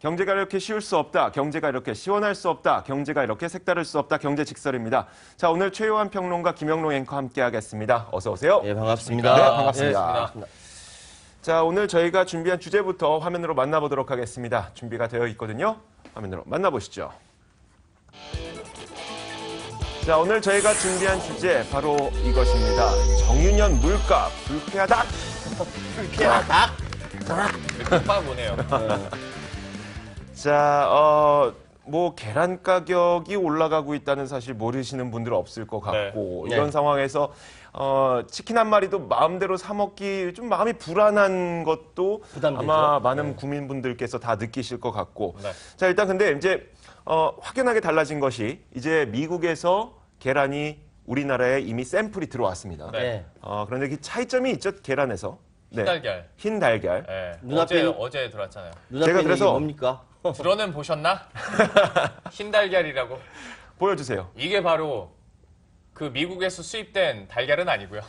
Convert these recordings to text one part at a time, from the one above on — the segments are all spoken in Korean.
경제가 이렇게 쉬울 수 없다. 경제가 이렇게 시원할 수 없다. 경제가 이렇게 색다를 수 없다. 경제직설입니다. 자, 오늘 최요한 평론가 김영롱 앵커 함께하겠습니다. 어서 오세요. 네, 반갑습니다. 네, 반갑습니다. 네, 반갑습니다. 자, 오늘 저희가 준비한 주제부터 화면으로 만나보도록 하겠습니다. 준비가 되어 있거든요. 화면으로 만나보시죠. 자, 오늘 저희가 준비한 주제 바로 이것입니다. 정유년 물가 불쾌하다. 불쾌하다. 빡 오네요. 자, 뭐 계란 가격이 올라가고 있다는 사실 모르시는 분들은 없을 것 같고 네. 이런 네. 상황에서 치킨 한 마리도 마음대로 사 먹기 좀 마음이 불안한 것도 부담되죠. 아마 많은 국민분들께서 다 느끼실 것 같고 네. 자, 일단 근데 이제 확연하게 달라진 것이 이제 미국에서 계란이 우리나라에 이미 샘플이 들어왔습니다. 네. 그런데 그 차이점이 있죠, 계란에서. 네. 흰달걀. 흰 달걀. 네. 눈앞에 어제 들어왔잖아요. 눈앞에 제가 있는 그래서- 게 뭡니까? 들어는 보셨나? 흰달걀이라고. 보여주세요. 이게 바로 그 미국에서 수입된 달걀은 아니고요.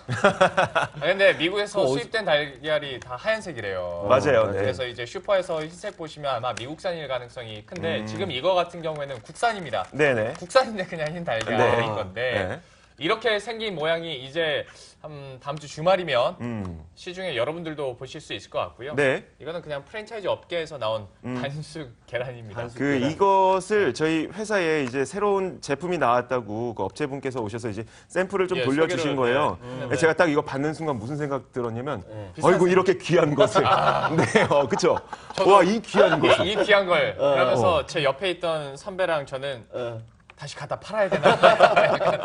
근데 미국에서 수입된 달걀이 다 하얀색이래요. 맞아요. 네. 그래서 이제 슈퍼에서 흰색 보시면 아마 미국산일 가능성이 큰데 지금 이거 같은 경우에는 국산입니다. 네네. 국산인데 그냥 흰 달걀인 네. 건데 네. 이렇게 생긴 모양이 이제 다음 주 주말이면 시중에 여러분들도 보실 수 있을 것 같고요. 네. 이거는 그냥 프랜차이즈 업계에서 나온 단순 계란입니다. 이것을 저희 회사에 이제 새로운 제품이 나왔다고 그 업체분께서 오셔서 이제 샘플을 좀 예, 돌려주신 소개를, 거예요. 네. 제가 딱 이거 받는 순간 무슨 생각 들었냐면, 비싼 어이구, 이렇게 귀한 것을. 네, 그쵸. 와, 이 귀한 것을. 이 귀한 걸 그러면서 제 옆에 있던 선배랑 저는 다시 갖다 팔아야 되나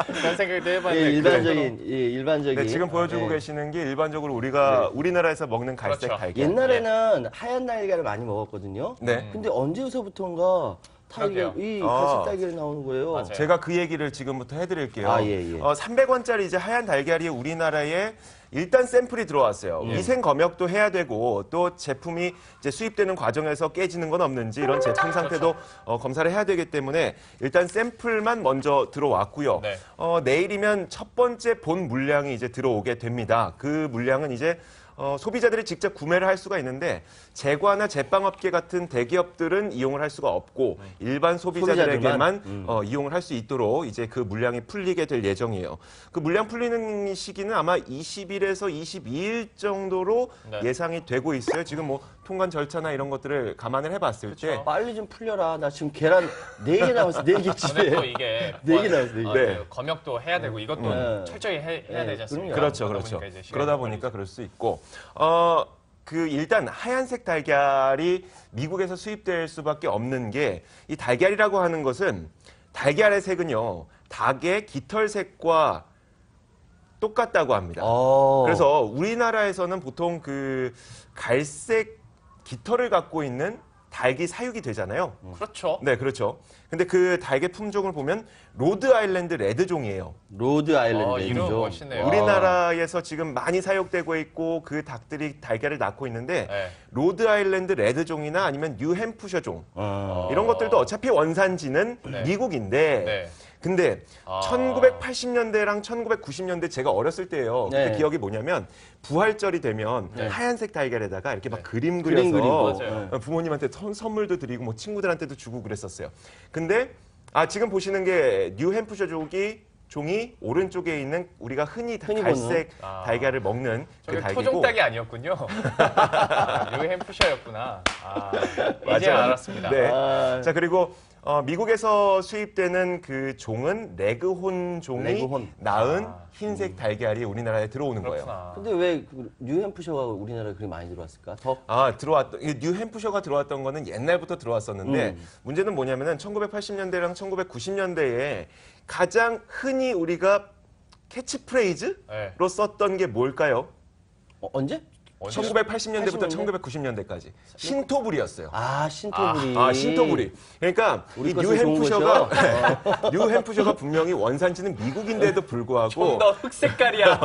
그런 생각도 해봤는데 일반적인. 네, 지금 보여주고 계시는 게 일반적으로 우리가 우리나라에서 먹는 갈색 그렇죠. 달걀. 옛날에는 하얀 달걀을 많이 먹었거든요. 네. 근데 언제서부턴가 달걀이 갈색 달걀이 나오는 거예요. 맞아요. 제가 그 얘기를 지금부터 해드릴게요. 아, 예, 예. 300원짜리 이제 하얀 달걀이 우리나라에 일단 샘플이 들어왔어요. 위생 검역도 해야 되고 또 제품이 이제 수입되는 과정에서 깨지는 건 없는지 이런 제품 상태도 검사를 해야 되기 때문에 일단 샘플만 먼저 들어왔고요. 네. 내일이면 첫 번째 본 물량이 이제 들어오게 됩니다. 그 물량은 이제 소비자들이 직접 구매를 할 수가 있는데 제과나 제빵업계 같은 대기업들은 이용을 할 수가 없고 일반 소비자들에게만 이용을 할 수 있도록 이제 그 물량이 풀리게 될 예정이에요. 그 물량 풀리는 시기는 아마 20일에서 22일 정도로 네. 예상이 되고 있어요. 지금 뭐 통관 절차나 이런 것들을 감안을 해봤을 때 빨리 좀 풀려라. 나 지금 계란 4개 남았어. 4개 근데 집에. 또 이게 네 개 나왔어요, 네 개. 네. 그 검역도 해야 되고 이것도 철저히 해야 되지 않습니까? 그렇죠, 그러다 그렇죠. 보니까 이제 그러다 시간이 보니까 그럴 수 있고, 일단 하얀색 달걀이 미국에서 수입될 수밖에 없는 게 이 달걀이라고 하는 것은 달걀의 색은요, 닭의 깃털색과 똑같다고 합니다. 그래서 우리나라에서는 보통 그 갈색 깃털을 갖고 있는 닭이 사육이 되잖아요. 그렇죠. 네, 그렇죠. 근데 그 닭의 품종을 보면 로드 아일랜드 레드종이에요. 로드 아일랜드 이름 종. 멋있네요. 우리나라에서 지금 많이 사육되고 있고 그 닭들이 달걀을 낳고 있는데 네. 로드 아일랜드 레드종이나 아니면 뉴햄프셔종 어. 이런 것들도 어차피 원산지는 네. 미국인데 네. 근데 아. 1980년대랑 1990년대 제가 어렸을 때예요. 그때 네. 기억이 뭐냐면 부활절이 되면 네. 하얀색 달걀에다가 이렇게 막 네. 그림 그림 그려서 그리고. 맞아요. 부모님한테 선물도 드리고 뭐 친구들한테도 주고 그랬었어요. 근데 지금 보시는 게 뉴햄프셔종이 오른쪽에 있는 우리가 흔히 흔히 갈색 보는. 달걀을 먹는 그 저게 닭이고 토종닭이 아니었군요. 뉴햄프셔였구나. 이제 맞아요. 알았습니다. 네. 아. 자, 그리고 미국에서 수입되는 그 종은 레그혼 종이 레그혼. 낳은 흰색 달걀이 우리나라에 들어오는 거예요. 그렇구나. 근데 왜 뉴햄프셔가 우리나라에 그렇게 많이 들어왔을까? 더 이 뉴햄프셔가 들어왔던 거는 옛날부터 들어왔었는데 문제는 뭐냐면은 1980년대랑 1990년대에 가장 흔히 우리가 캐치프레이즈로 네. 썼던 게 뭘까요? 언제? 1980년대부터 80년대? 1990년대까지 신토불이었어요. 신토부리. 신토불이. 그러니까 우리 이 것은 좋은 뉴햄프셔가 거죠? 뉴햄프셔가 분명히 원산지는 미국인데도 불구하고 좀 더 흑색깔이야.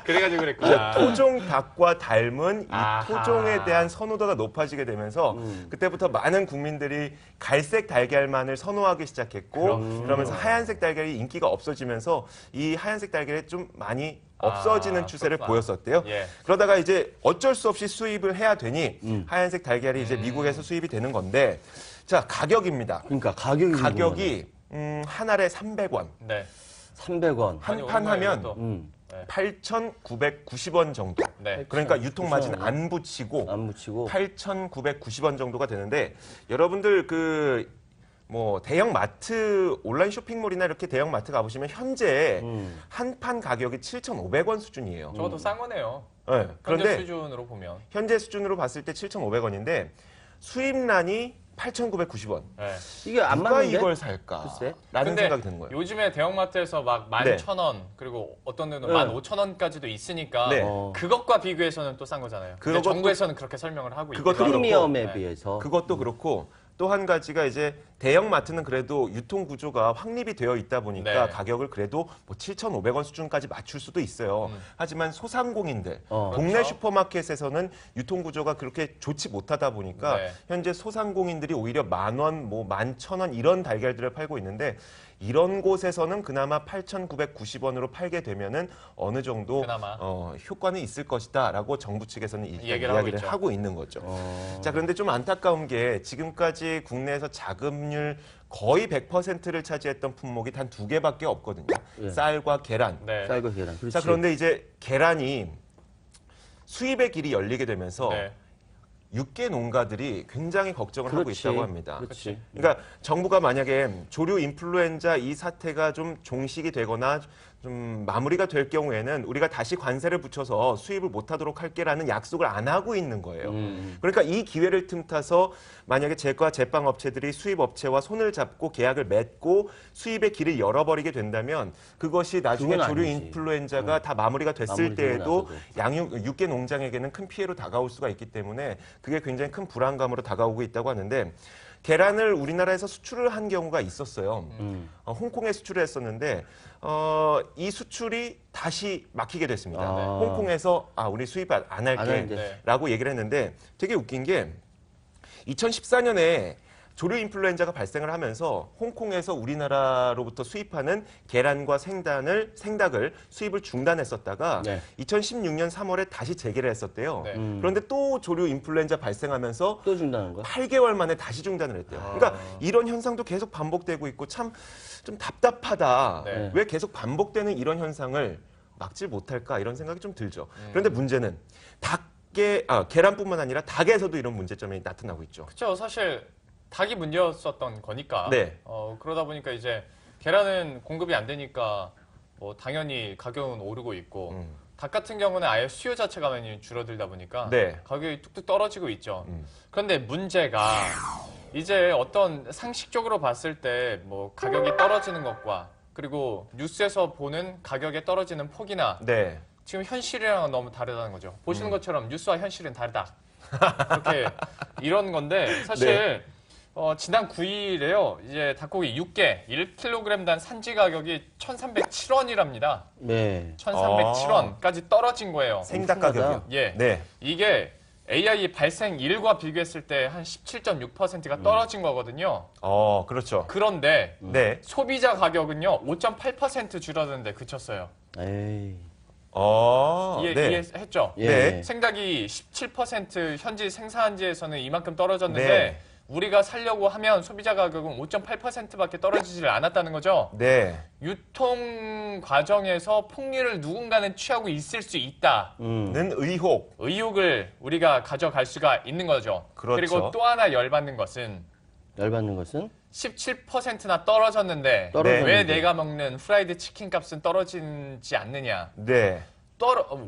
그래가지고 그랬구나. 토종 닭과 닮은 이 아하. 토종에 대한 선호도가 높아지게 되면서 그때부터 많은 국민들이 갈색 달걀만을 선호하기 시작했고 그러면서 하얀색 달걀이 인기가 없어지면서 이 하얀색 달걀이 좀 많이 없어지는 추세를 그렇구나. 보였었대요. 예. 그러다가 이제 어쩔 수 없이 수입을 해야 되니 하얀색 달걀이 이제 미국에서 수입이 되는 건데 자 가격입니다. 그러니까 가격이 한 알에 300원. 네. 300원. 많이 한 판 오르나요, 하면 이것도? 8,990원 정도. 네. 그러니까 유통 마진 990원. 안 붙이고 안 묻히고 8,990원 정도가 되는데 여러분들 뭐 대형 마트 온라인 쇼핑몰이나 이렇게 대형 마트 가보시면 현재 한 판 가격이 7,500원 수준이에요. 저것도 싼 거네요. 네, 현재 그런데 수준으로 보면. 현재 수준으로 봤을 때 7,500원인데 수입란이 8,990원. 네. 이게 안 누가 맞는데? 이걸 살까? 글쎄. 라는 근데 생각이 드는 거예요. 요즘에 대형마트에서 막 네. 11,000원 그리고 어떤 데는 네. 15,000원까지도 있으니까 네. 그것과 비교해서는 또 싼 거잖아요. 근데 그것도- 정부에서는 그렇게 설명을 하고 그것도 있고요. 그렇고. 프리미엄에 네. 비해서 그것도 그렇고 또 한 가지가 이제 대형 마트는 그래도 유통 구조가 확립이 되어 있다 보니까 네. 가격을 그래도 뭐 7,500원 수준까지 맞출 수도 있어요. 하지만 소상공인들, 동네 그렇죠. 슈퍼마켓에서는 유통 구조가 그렇게 좋지 못하다 보니까 네. 현재 소상공인들이 오히려 10,000원, 뭐 11,000원 이런 달걀들을 팔고 있는데 이런 곳에서는 그나마 8,990원으로 팔게 되면은 어느 정도 그나마. 효과는 있을 것이다라고 정부 측에서는 얘기를 하고 있죠. 하고 있는 거죠. 자, 그런데 좀 안타까운 게 지금까지 국내에서 자급률 거의 100%를 차지했던 품목이 단 2개밖에 없거든요. 예. 쌀과 계란. 네. 쌀과 계란. 그렇지. 자, 그런데 이제 계란이 수입의 길이 열리게 되면서 네. 육계 농가들이 굉장히 걱정을 하고 그렇지. 있다고 합니다. 그렇지. 그러니까 정부가 만약에 조류 인플루엔자 이 사태가 좀 종식이 되거나 좀 마무리가 될 경우에는 우리가 다시 관세를 붙여서 수입을 못하도록 할게라는 약속을 안 하고 있는 거예요. 그러니까 이 기회를 틈타서 만약에 제과 제빵 업체들이 수입 업체와 손을 잡고 계약을 맺고 수입의 길을 열어버리게 된다면 그것이 나중에 그건 조류 아니지. 인플루엔자가 다 마무리가 됐을 마무리되고 때에도 나서도. 육계 농장에게는 큰 피해로 다가올 수가 있기 때문에 그게 굉장히 큰 불안감으로 다가오고 있다고 하는데 계란을 우리나라에서 수출을 한 경우가 있었어요. 홍콩에 수출을 했었는데 이 수출이 다시 막히게 됐습니다. 아. 홍콩에서 우리 수입 안 안 할게 하는데. 라고 얘기를 했는데 되게 웃긴 게 2014년에 조류 인플루엔자가 발생을 하면서 홍콩에서 우리나라로부터 수입하는 계란과 생닭을 수입을 중단했었다가 네. 2016년 3월에 다시 재개를 했었대요. 네. 그런데 또 조류 인플루엔자 발생하면서 또 준다는 거야? 8개월 만에 다시 중단을 했대요. 그러니까 이런 현상도 계속 반복되고 있고 참 좀 답답하다. 네. 왜 계속 반복되는 이런 현상을 막지 못할까 이런 생각이 좀 들죠. 그런데 문제는 계란뿐만 아니라 닭에서도 이런 문제점이 나타나고 있죠. 그렇죠. 사실 닭이 문제였었던 거니까. 네. 그러다 보니까 이제 계란은 공급이 안 되니까 뭐 당연히 가격은 오르고 있고 닭 같은 경우는 아예 수요 자체가 많이 줄어들다 보니까 네. 가격이 뚝뚝 떨어지고 있죠. 그런데 문제가 이제 어떤 상식적으로 봤을 때 뭐 가격이 떨어지는 것과 그리고 뉴스에서 보는 가격에 떨어지는 폭이나 네. 지금 현실이랑은 너무 다르다는 거죠. 보시는 것처럼 뉴스와 현실은 다르다. 그렇게 이런 건데 사실 지난 9일에요. 이제 닭고기 6개 1kg당 산지 가격이 1,307원이랍니다. 네. 1,307원까지 떨어진 거예요. 생닭 엄청나다. 가격이요. 예. 네. 이게 AI 발생일과 비교했을 때 한 17.6%가 떨어진 거거든요. 그렇죠. 그런데 네. 소비자 가격은요 5.8% 줄어드는데 그쳤어요. 에이. 네. 이해했죠? 예. 네. 생닭이 17% 현지 생산지에서는 이만큼 떨어졌는데 네. 우리가 살려고 하면 소비자 가격은 5.8%밖에 떨어지질 않았다는 거죠. 네. 유통 과정에서 폭리를 누군가는 취하고 있을 수 있다. 는 의혹. 의혹을 우리가 가져갈 수가 있는 거죠. 그렇죠. 그리고 또 하나 열받는 것은 열받는 것은 17%나 떨어졌는데 떨어졌는데. 왜 내가 먹는 프라이드 치킨 값은 떨어지지 않느냐. 네.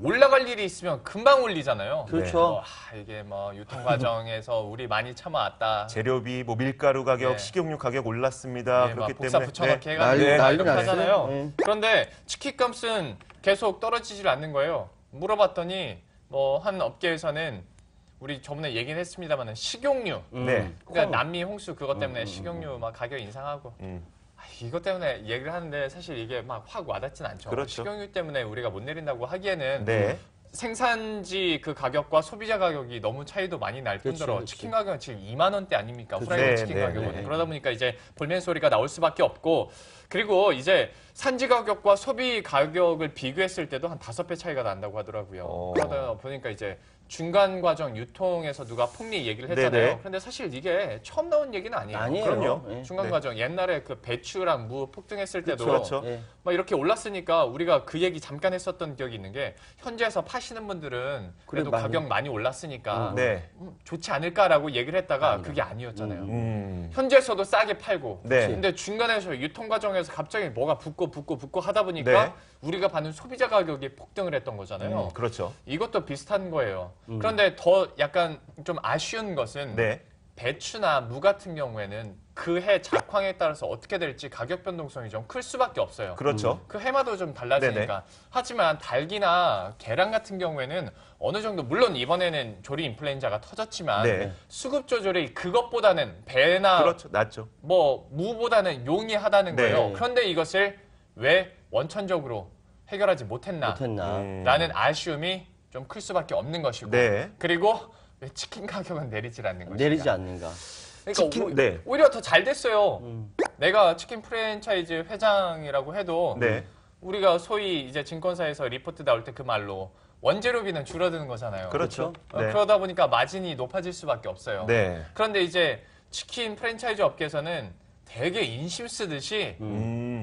올라갈 일이 있으면 금방 올리잖아요. 그렇죠. 이게 뭐 유통 과정에서 우리 많이 참아왔다. 재료비, 뭐 밀가루 가격, 네. 식용유 가격 올랐습니다. 네, 그렇기 막 복사 때문에 붙여넣기 네. 해가지고 네. 막 난리 이렇게 하잖아요. 났어요. 네. 그런데 치킨 값은 계속 떨어지질 않는 거예요. 물어봤더니 뭐 한 업계에서는 우리 저번에 얘기는 했습니다만 식용유. 네. 그러니까 남미 홍수 그것 때문에 식용유 막 가격 인상하고. 이것 때문에 얘기를 하는데 사실 이게 막 확 와닿진 않죠. 그렇죠. 식용유 때문에 우리가 못 내린다고 하기에는 네. 생산지 그 가격과 소비자 가격이 너무 차이도 많이 날 뿐더러 그렇지. 치킨 가격은 지금 2만 원대 아닙니까? 그렇죠. 후라이드 네, 치킨 네, 가격은. 네. 그러다 보니까 이제 볼멘 소리가 나올 수밖에 없고 그리고 이제 산지 가격과 소비 가격을 비교했을 때도 한 5배 차이가 난다고 하더라고요. 그러다 보니까 이제 중간 과정 유통에서 누가 폭리 얘기를 했잖아요. 네네. 그런데 사실 이게 처음 나온 얘기는 아니에요. 아니에요. 그럼요. 예. 중간 네. 과정 옛날에 그 배추랑 무 폭등했을 때도 그렇죠. 예. 막 이렇게 올랐으니까 우리가 그 얘기 잠깐 했었던 기억이 있는 게 현지에서 파시는 분들은 그래도 그래, 가격 많이 올랐으니까 네. 좋지 않을까라고 얘기를 했다가 아니요. 그게 아니었잖아요. 음. 현지에서도 싸게 팔고 네. 근데 중간에서 유통 과정에서 갑자기 뭐가 붙고 하다 보니까 네. 우리가 받는 소비자 가격이 폭등을 했던 거잖아요. 그렇죠. 이것도 비슷한 거예요. 그런데 더 약간 좀 아쉬운 것은 네. 배추나 무 같은 경우에는 그 해 작황에 따라서 어떻게 될지 가격 변동성이 좀 클 수밖에 없어요. 그렇죠. 그 해마다 좀 달라지니까. 네네. 하지만 닭이나 계란 같은 경우에는 어느 정도 물론 이번에는 조리 인플루엔자가 터졌지만 네. 수급 조절이 그것보다는 배나 그렇죠. 낫죠. 뭐 무보다는 용이하다는 네. 거예요. 그런데 이것을 왜 원천적으로 해결하지 못했나? 못했나. 라는 아쉬움이 좀 클 수밖에 없는 것이고 네. 그리고 왜 치킨 가격은 내리질 않는 것인가? 내리지 않는가. 그러니까 치킨, 네. 오히려 더 잘 됐어요. 내가 치킨 프랜차이즈 회장이라고 해도 네. 우리가 소위 이제 증권사에서 리포트 나올 때 그 말로 원재료비는 줄어드는 거잖아요. 그렇죠. 네. 그러다 보니까 마진이 높아질 수밖에 없어요. 네. 그런데 이제 치킨 프랜차이즈 업계에서는 되게 인심 쓰듯이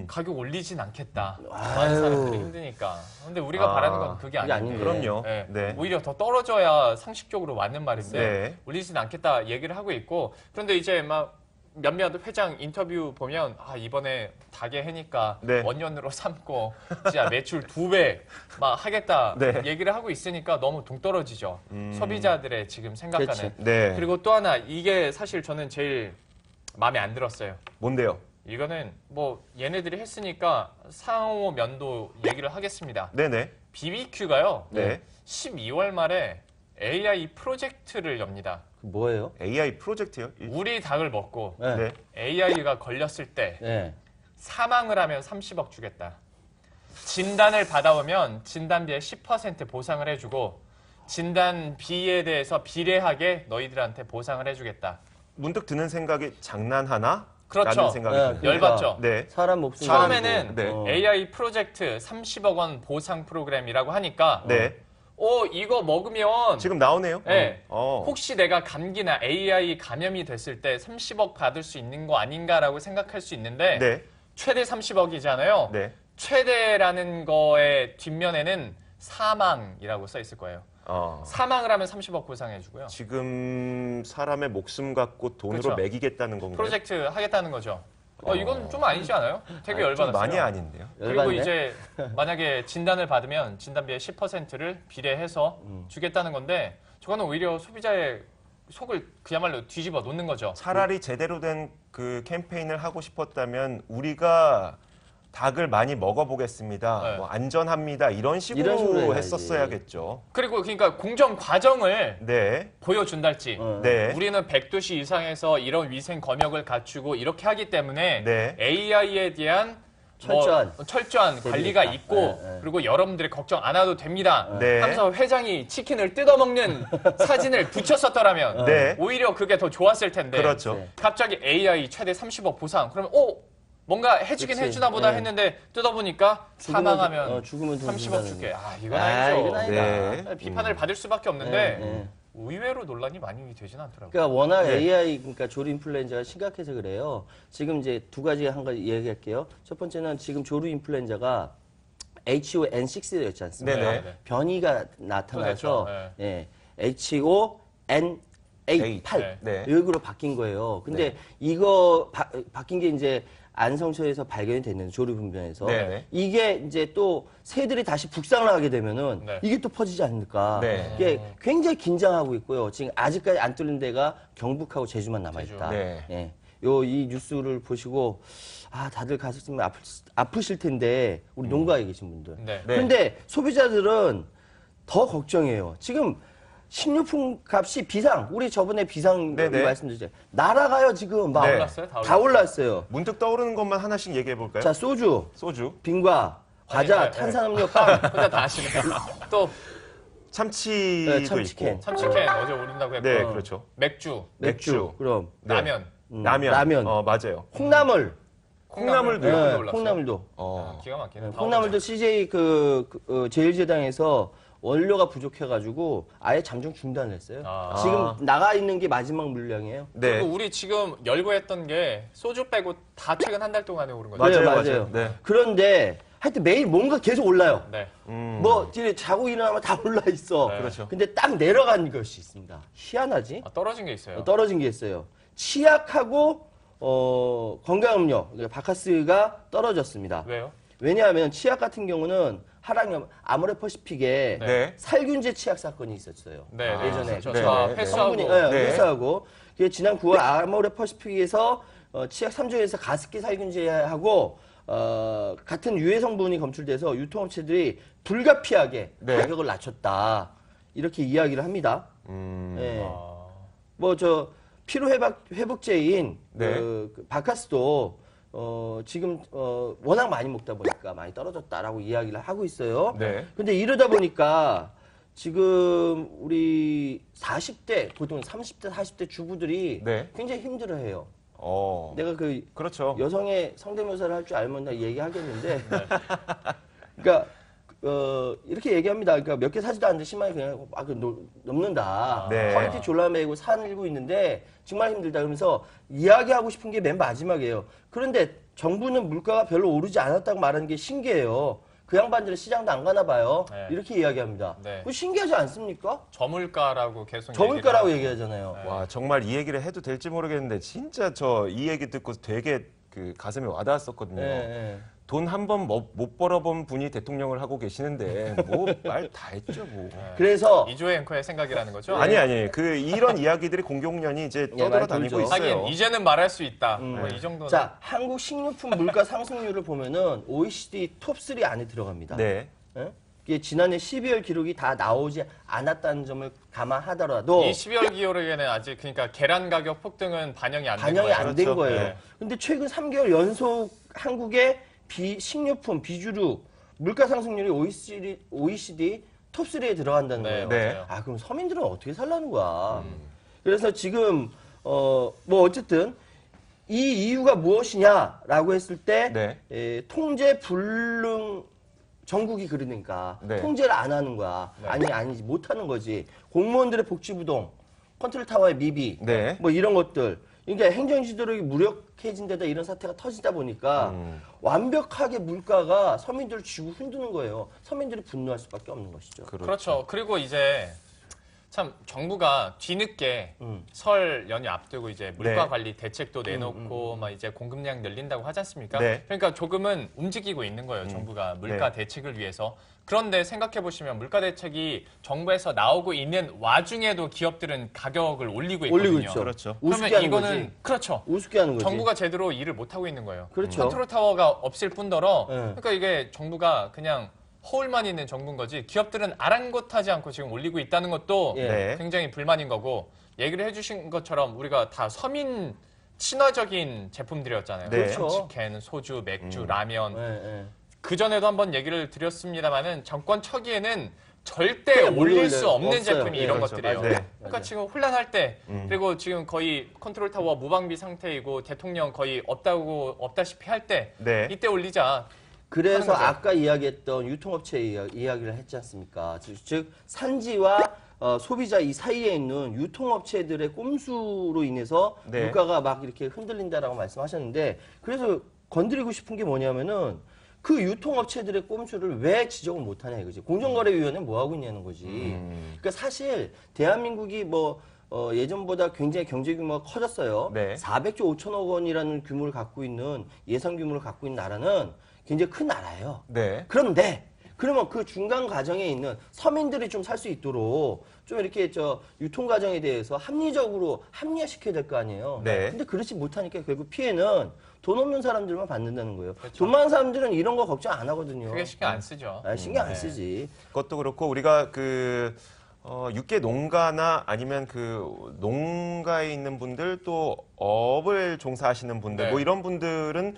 가격 올리진 않겠다. 많은 사람들이 힘드니까. 근데 우리가 아, 바라는 건 그게 그게 아닌데. 아닌데. 그럼요. 네. 네. 오히려 더 떨어져야 상식적으로 맞는 말인데 네. 올리진 않겠다 얘기를 하고 있고 그런데 이제 막 몇몇 회장 인터뷰 보면 아 이번에 닭의 해니까 네. 원년으로 삼고 진짜 매출 2배 막 하겠다 네. 얘기를 하고 있으니까 너무 동떨어지죠. 소비자들의 지금 생각과는. 그렇지. 네. 그리고 또 하나 이게 사실 저는 제일 마음에 안 들었어요. 뭔데요? 이거는 뭐 얘네들이 했으니까 상호 면도 얘기를 하겠습니다. 네네. BBQ가요. 네. 12월 말에 AI 프로젝트를 엽니다. 그 뭐예요? AI 프로젝트요? 우리 닭을 먹고 네. 네. AI가 걸렸을 때 네. 사망을 하면 30억 주겠다. 진단을 받아오면 진단비의 10% 보상을 해주고 진단비에 대해서 비례하게 너희들한테 보상을 해주겠다. 문득 드는 생각이 장난하나? 그렇죠. 라는 생각이 네, 듭니다. 열받죠. 네. 사람 목숨 처음에는 네. AI 프로젝트 30억 원 보상 프로그램이라고 하니까 네. 이거 먹으면 지금 나오네요. 네. 어. 혹시 내가 감기나 AI 감염이 됐을 때 30억 받을 수 있는 거 아닌가라고 생각할 수 있는데 네. 최대 30억이잖아요. 네. 최대라는 거의 뒷면에는 사망이라고 써 있을 거예요. 사망을 하면 30억 보상해주고요. 지금 사람의 목숨 갖고 돈으로 그렇죠. 매기겠다는 건가요? 프로젝트 하겠다는 거죠. 이건 좀 아니지 않아요? 되게 열받았어요. 좀 많이 아닌데요. 그리고 열받네? 이제 만약에 진단을 받으면 진단비의 10%를 비례해서 주겠다는 건데 저거는 오히려 소비자의 속을 그야말로 뒤집어 놓는 거죠. 차라리 제대로 된 그 캠페인을 하고 싶었다면 우리가 닭을 많이 먹어보겠습니다. 네. 뭐 안전합니다. 이런 식으로 이런 식으로 해야지. 했었어야겠죠. 그리고 그러니까 공정 과정을 네. 보여준달지. 네. 우리는 100도씨 이상에서 이런 위생 검역을 갖추고 이렇게 하기 때문에 네. AI에 대한 철저한 관리가 대비가. 있고 네, 네. 그리고 여러분들이 걱정 안 해도 됩니다. 네. 하면서 회장이 치킨을 뜯어먹는 사진을 붙였었더라면 네. 오히려 그게 더 좋았을 텐데 그렇죠. 네. 갑자기 AI 최대 30억 보상 그러면 뭔가 해주긴 그치. 해주나 보다 네. 했는데 뜯어보니까 사망하면 죽으면 돈 30억 준다는 줄게. 거. 이건 아니죠. 이건 아니다. 네. 비판을 받을 수밖에 없는데 네. 의외로 논란이 많이 되진 않더라고요. 그러니까 워낙 네. AI 그러니까 조류 인플루엔자가 심각해서 그래요. 지금 이제 두 가지 한 가지 얘기할게요. 첫 번째는 지금 조류 인플루엔자가 HON6였지 않습니까? 네네. 변이가 나타나서 그렇죠. 예. HON8 네. 여기로 바뀐 거예요. 근데 이거 바뀐 게 이제 안성초에서 발견이 됐는데 조류 분변에서 네네. 이게 이제 또 새들이 다시 북상을 하게 되면은 네. 이게 또 퍼지지 않을까. 네. 이게 굉장히 긴장하고 있고요. 지금 아직까지 안 뚫린 데가 경북하고 제주만 남아 있다. 제주. 네. 예. 이 뉴스를 보시고 다들 가슴이 아프실 텐데 우리 농가에 계신 분들. 네. 네. 그런데 소비자들은 더 걱정해요. 지금 식료품 값이 우리 저번에 비상 네네. 말씀드렸죠. 날아가요, 지금. 막 네. 올랐어요? 다 올랐어요. 문득 떠오르는 것만 하나씩 얘기해 볼까요? 자, 소주, 소주, 빙과, 과자, 아니, 탄산음료, 빵. 혼자 다 하시네. 또 참치도 네, 참치캔. 있고. 참치캔 어제 오른다고 했고 네, 그렇죠. 맥주, 맥주. 그럼. 네. 라면, 라면. 맞아요. 콩나물. 콩나물도 콩나물도 네, 올랐어요. 콩나물도. 기가 막히네. 다 콩나물도 CJ 제일제당에서 원료가 부족해가지고 아예 잠정 중단을 했어요. 아. 지금 나가 있는 게 마지막 물량이에요. 네. 그리고 우리 지금 열고 했던 게 소주 빼고 다 최근 한 달 동안에 오른 거죠. 맞아요, 맞아요. 맞아요. 네. 그런데 하여튼 매일 뭔가 계속 올라요. 네. 뭐 뒤에 자고 일어나면 다 올라 있어. 네. 그렇죠. 근데 딱 내려간 것이 있습니다. 희한하지? 아, 떨어진 게 있어요. 떨어진 게 있어요. 치약하고 건강음료, 그러니까 바카스가 떨어졌습니다. 왜요? 왜냐하면 치약 같은 경우는 하락염 아모레퍼시픽에 네. 살균제 치약 사건이 있었어요. 네, 예전에 그렇죠. 네, 다 네, 네. 패스하고 성분이 네. 회수하고 그게 지난 9월 아모레퍼시픽에서 치약 3종에서 가습기 살균제하고 같은 유해 성분이 검출돼서 유통업체들이 불가피하게 네. 가격을 낮췄다 이렇게 이야기를 합니다. 예. 아, 뭐 피로 회복제인 네. 그 바카스도 지금 워낙 많이 먹다 보니까 많이 떨어졌다라고 이야기를 하고 있어요. 네. 근데 이러다 보니까 지금 우리 40대 보통 30대 40대 주부들이 네. 굉장히 힘들어해요. 어. 내가 그 그렇죠. 여성의 성대묘사를 할 줄 알면 나 얘기하겠는데, 네. 그러니까 이렇게 얘기합니다. 그러니까 몇 개 사지도 않는데 10만이 그냥 막 넘는다. 네. 허리띠 졸라매고 산일고 있는데 정말 힘들다. 그러면서 이야기하고 싶은 게 맨 마지막이에요. 그런데 정부는 물가가 별로 오르지 않았다고 말하는 게 신기해요. 그 양반들은 시장도 안 가나 봐요. 네. 이렇게 이야기합니다. 네. 그거 신기하지 않습니까? 저물가라고 계속 저물가라고 얘기를 얘기하잖아요. 와, 정말 이 얘기를 해도 될지 모르겠는데 진짜 저 이 얘기 듣고 되게 그 가슴에 와닿았었거든요. 예, 예. 돈 한 번 못 벌어본 분이 대통령을 하고 계시는데 뭐 말 다 했죠 뭐. 그래서 이조의 앵커의 생각이라는 거죠. 아니 그 이런 이야기들이 공공연히 이제 예, 떠돌아다니고 많이 돌죠. 있어요. 하긴 이제는 말할 수 있다. 뭐 이 정도는. 자, 한국 식료품 물가 상승률을 보면은 OECD 톱3 안에 들어갑니다. 네. 예? 이게 지난해 12월 기록이 다 나오지 않았다는 점을 감안하더라도 이 12월 기울에는 아직 그러니까 계란 가격 폭등은 반영이 안 된 반영이 거예요. 안 된 그렇죠. 거예요. 네. 근데 최근 3개월 연속 한국의 식료품, 비주류 물가 상승률이 OECD 톱3에 들어간다는 네, 거예요. 네. 맞아요. 아, 그럼 서민들은 어떻게 살라는 거야. 그래서 지금 뭐 어쨌든 이 이유가 무엇이냐라고 했을 때 네. 통제 불능 전국이 그러니까 네. 통제를 안 하는 거야. 아니지 못 하는 거지. 공무원들의 복지부동, 컨트롤 타워의 미비, 네. 뭐 이런 것들. 그러니까 행정지도력이 무력해진 데다 이런 사태가 터지다 보니까 완벽하게 물가가 서민들을 쥐고 흔드는 거예요. 서민들이 분노할 수밖에 없는 것이죠. 그렇죠. 그리고 이제 참 정부가 뒤늦게 설 연휴 앞두고 이제 물가 네. 관리 대책도 내놓고 막 이제 공급량 늘린다고 하지 않습니까? 네. 그러니까 조금은 움직이고 있는 거예요. 정부가 물가 네. 대책을 위해서. 그런데 생각해 보시면 물가 대책이 정부에서 나오고 있는 와중에도 기업들은 가격을 올리고 있거든요. 올리고 있죠. 그렇죠. 우습게 그러면 하는 이거는 거지. 그렇죠. 우습게 하는 거지. 정부가 제대로 일을 못 하고 있는 거예요. 그렇죠. 컨트롤 타워가 없을 뿐더러 네. 그러니까 이게 정부가 그냥 허울만 있는 정부인 거지 기업들은 아랑곳하지 않고 지금 올리고 있다는 것도 예. 네. 굉장히 불만인 거고 얘기를 해주신 것처럼 우리가 다 서민 친화적인 제품들이었잖아요. 네. 그렇죠. 치킨, 소주, 맥주, 라면. 예, 예. 그 전에도 한번 얘기를 드렸습니다만은 정권 초기에는 절대 올릴 수 없는 없어요. 제품이 예, 이런 그렇죠. 것들이에요. 네. 그러니까 지금 혼란할 때 그리고 지금 거의 컨트롤 타워 무방비 상태이고 대통령 거의 없다시피 할 때 네. 이때 올리자. 그래서 하는 거죠. 아까 이야기했던 유통업체 이야기를 했지 않습니까? 즉 산지와 소비자 이 사이에 있는 유통업체들의 꼼수로 인해서 네. 물가가 막 이렇게 흔들린다라고 말씀하셨는데 그래서 건드리고 싶은 게 뭐냐면은 그 유통업체들의 꼼수를 왜 지적을 못하냐 이거지. 공정거래위원회는 뭐 하고 있냐는 거지. 그러니까 사실 대한민국이 뭐 예전보다 굉장히 경제 규모가 커졌어요. 네. 400조 5천억 원이라는 규모를 갖고 있는 예산 규모를 갖고 있는 나라는 굉장히 큰 나라예요. 네. 그런데 그러면 그 중간 과정에 있는 서민들이 좀 살 수 있도록 좀 이렇게 유통 과정에 대해서 합리적으로 합리화시켜야 될 거 아니에요. 네. 근데 그렇지 못하니까 결국 피해는 돈 없는 사람들만 받는다는 거예요. 돈 많은 사람들은 이런 거 걱정 안 하거든요. 그게 신경 안 쓰죠. 신경 안 네. 쓰지. 그것도 그렇고 우리가 육계 농가나 아니면 그 농가에 있는 분들 또 업을 종사하시는 분들 네. 뭐 이런 분들은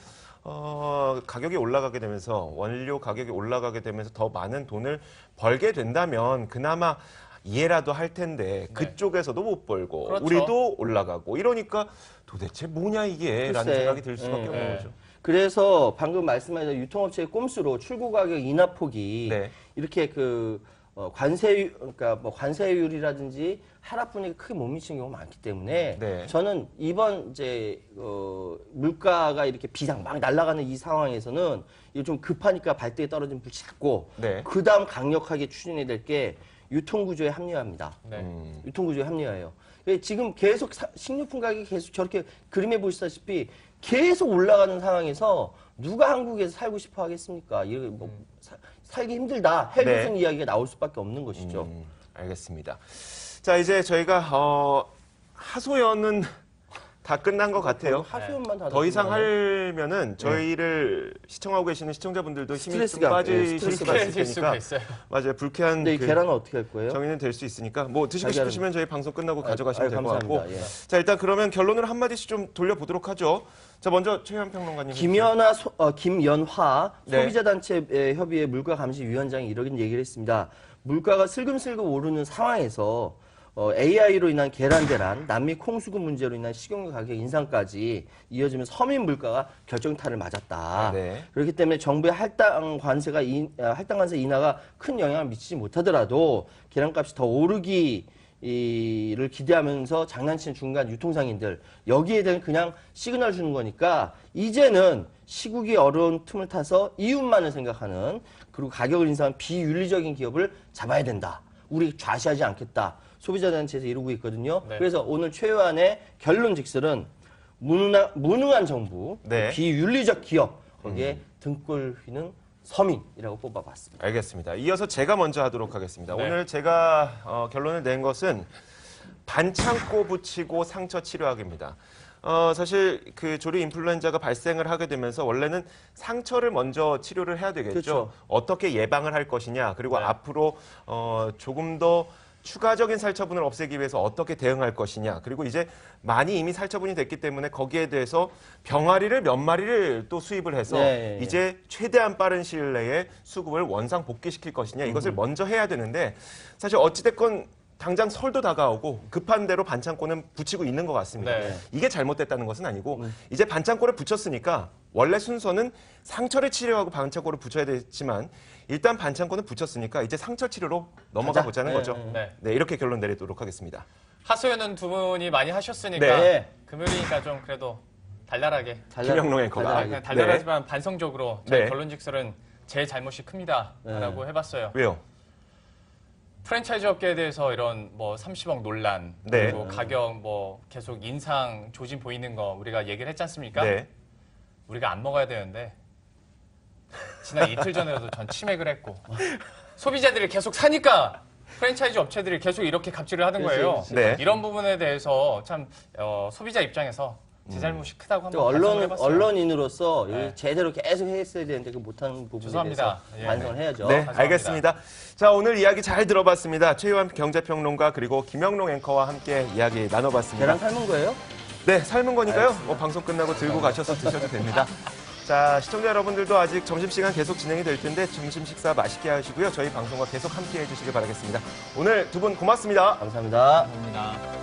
가격이 올라가게 되면서 원료 가격이 올라가게 되면서 더 많은 돈을 벌게 된다면 그나마 이해라도 할 텐데 그쪽에서도 못 벌고 그렇죠. 우리도 올라가고 이러니까 도대체 뭐냐 이게 라는 글쎄. 생각이 들 수밖에 없는 네. 거죠. 그래서 방금 말씀하신 유통업체의 꼼수로 출고 가격 인하폭이 네. 이렇게 관세율, 그러니까 뭐 관세율이라든지 하락 분위기 크게 못 미치는 경우가 많기 때문에 네. 저는 이번 이제 물가가 이렇게 비상 막 날아가는 이 상황에서는 이거 좀 급하니까 발등에 떨어진 불 잡고 네. 그다음 강력하게 추진해야 될 게 유통구조에 합리화입니다. 네. 유통구조에 합리화예요. 지금 계속 식료품 가격이 계속 저렇게 그림에 보시다시피 계속 올라가는 상황에서 누가 한국에서 살고 싶어 하겠습니까? 이거 뭐 살기 힘들다. 해로운 이야기가 나올 수밖에 없는 것이죠. 알겠습니다. 자, 이제 저희가 하소연은 다 끝난 것 같아요. 하소연만 다 더 이상 나왔나요? 하면은 저희를 시청하고 계시는 시청자분들도 힘이 좀 스트레스가, 빠지실 스트레스가 수가 있을 있을 수가 테니까 있어요. 맞아요. 불쾌한 근데 이 그 계란은 어떻게 할 거예요? 정의는 될 수 있으니까 뭐 드시고 달걀은- 싶으시면 저희 방송 끝나고 가져가시면 될 것 같고. 감사합니다. 예. 자, 일단 그러면 결론을 한 마디씩 좀 돌려보도록 하죠. 자, 먼저 최현 평론가님. 김연화 네. 소비자단체 협의회 물가감시위원장이 이런 얘기를 했습니다. 물가가 슬금슬금 오르는 상황에서 AI로 인한 계란 대란, 남미 콩수급 문제로 인한 식용유 가격 인상까지 이어지면 서민 물가가 결정타를 맞았다. 네. 그렇기 때문에 정부의 할당 관세 인하가 큰 영향을 미치지 못하더라도 계란값이 더 오르기를 기대하면서 장난치는 중간 유통상인들 여기에 대한 그냥 시그널 주는 거니까 이제는 시국이 어려운 틈을 타서 이윤만을 생각하는 그리고 가격을 인상한 비윤리적인 기업을 잡아야 된다. 우리 좌시하지 않겠다. 소비자단체에서 이루고 있거든요. 네. 그래서 오늘 최요한의 결론즉설은 무능한 정부, 네. 비윤리적 기업 거기에 등골 휘는 서민이라고 뽑아봤습니다. 알겠습니다. 이어서 제가 먼저 하도록 하겠습니다. 네. 오늘 제가 결론을 낸 것은 반창고 붙이고 상처 치료하기입니다. 사실 그 조류 인플루엔자가 발생을 하게 되면서 원래는 상처를 먼저 치료를 해야 되겠죠. 그렇죠. 어떻게 예방을 할 것이냐, 그리고 네. 앞으로 조금 더 추가적인 살처분을 없애기 위해서 어떻게 대응할 것이냐. 그리고 이제 많이 이미 살처분이 됐기 때문에 거기에 대해서 병아리를 몇 마리를 또 수입을 해서 네. 이제 최대한 빠른 시일 내에 수급을 원상 복귀시킬 것이냐. 이것을 먼저 해야 되는데 사실 어찌됐건 당장 설도 다가오고 급한 대로 반창고는 붙이고 있는 것 같습니다. 네. 이게 잘못됐다는 것은 아니고 이제 반창고를 붙였으니까 원래 순서는 상처를 치료하고 반창고를 붙여야 되지만 일단 반창고는 붙였으니까 이제 상처 치료로 넘어가 가자. 보자는 네, 거죠. 네. 네, 이렇게 결론 내리도록 하겠습니다. 하소연은 두 분이 많이 하셨으니까 네. 금요일이니까 좀 그래도 달달하게. 김영롱 앵커가. 아, 달달하게. 그냥 달달하지만 반성적으로 저희 네. 결론직설은 제 잘못이 큽니다라고 해봤어요. 왜요? 프랜차이즈 업계에 대해서 이런 뭐 30억 논란 네. 그리고 가격 뭐 계속 인상 조짐 보이는 거 우리가 얘기를 했지 않습니까? 네. 우리가 안 먹어야 되는데 지난 이틀 전에도 전 치맥을 했고 소비자들이 계속 사니까 프랜차이즈 업체들이 계속 이렇게 갑질을 하는 그렇지, 거예요. 그렇지. 네. 이런 부분에 대해서 참 소비자 입장에서 제 잘못이 크다고 한번 또 반성을 해봤어요. 언론인으로서 여기 네. 제대로 계속 했어야 되는데 그 못하는 부분에 죄송합니다. 대해서 예. 반성을 해야죠. 네, 감사합니다. 알겠습니다. 자, 오늘 이야기 잘 들어봤습니다. 최유한 경제평론가 그리고 김영롱 앵커와 함께 이야기 나눠봤습니다. 계란 삶은 거예요? 네, 삶은 거니까요. 뭐 방송 끝나고 들고 가셔서 드셔도 됩니다. 자, 시청자 여러분들도 아직 점심시간 계속 진행이 될 텐데 점심 식사 맛있게 하시고요. 저희 방송과 계속 함께 해주시길 바라겠습니다. 오늘 두 분 고맙습니다. 감사합니다. 감사합니다.